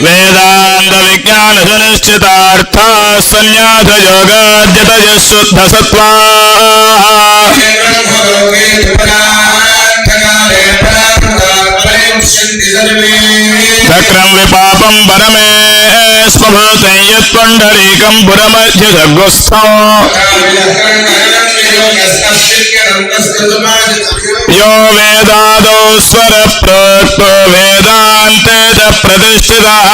वेदांत विज्ञान सुनिश्चितार्थ संन्यास योगाद्यतय शुद्ध सत्वा चक्रं विपापं परमे स्मभूतं यत्पुण्डरीकं पुरमध्य सर्गस्थं यो वेदादौ स्वरप्रोक्तो वेदान्ते च प्रतिष्ठितः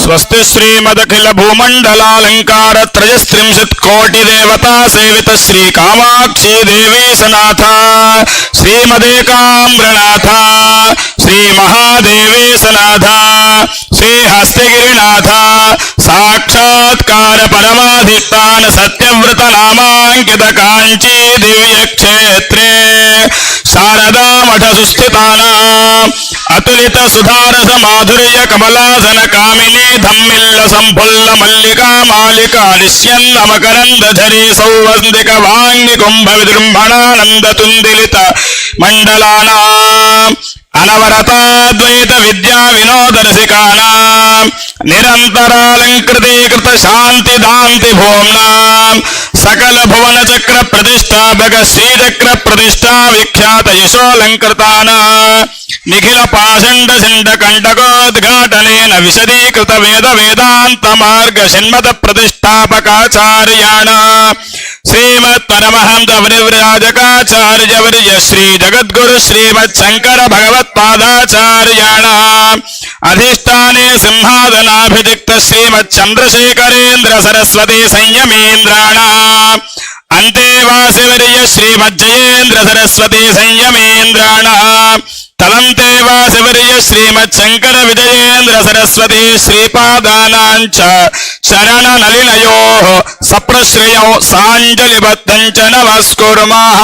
स्वस्ति श्रीमदखिल भूमंडलालंकार त्रयस्त्रिंशत् कोटि देवता सेवित श्री कामाक्षी देवी सनाथ श्रीमदेकाम्रनाथ श्री महादेवी सनाथ श्री हस्तगिरिनाथ साक्षात्कार परमाधिष्ठान सत्यव्रत नामांकित कांची दिव्य क्षेत्रे शारदा मठ सुस्थितानां अतुलित सुधारस माधुर्य कमलासन कामिनी धम्मिल्ल संफुल्ल मल्लिका मालिका निष्यन्न मकरंद झरी सौवस्तिक वांगि कुंभ विजृंभणानंद तुंदिलित मंडलानां अनवरताद्वैत विद्या विनोद रसिकानां निरंतरालंकृतीकृत शांति दांति भूम्नां सकल भुवन चक्र प्रतिष्ठापक श्रीचक्र प्रतिष्ठा विख्यात यशोलंकृतानां निखिल पाषंड सिंड कंटकोद्घाटनेन विशदीकृत वेद वेदांत मार्ग षण्मत प्रतिष्ठापकाचार्याणां श्रीमत् परमहंस परिव्राजकाचार्यवर्य श्री जगद्गुरु श्रीमत् शंकर भगवत्पादाचार्याणाम् अधिष्ठाने सिंहासनाभिषिक्त श्रीमत् चंद्रशेखरेन्द्र सरस्वती संयमेन्द्राणाम् अन्तेवासिवर्य श्रीमज्जयेन्द्र सरस्वती संयमेन्द्राणाम् तलंतेवासिवर्य श्रीमत् शंकर विजयेन्द्र सरस्वती श्रीपादानां च शरण नलिनयोः सप्रश्रयौ साञ्जलिबद्धं च नमस्कुर्मः।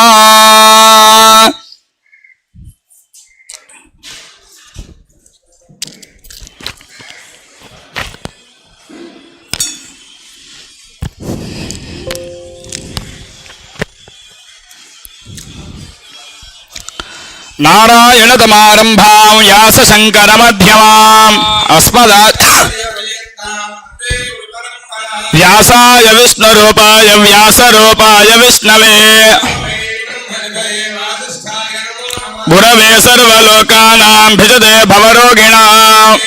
नारायण तमारंभां व्यास शंकर मध्यमाम् व्यासाय विष्णुरूपाय व्यासरूपाय विष्णवे गुरवे सर्वलोकानां भिषजे भवरोगिणाम्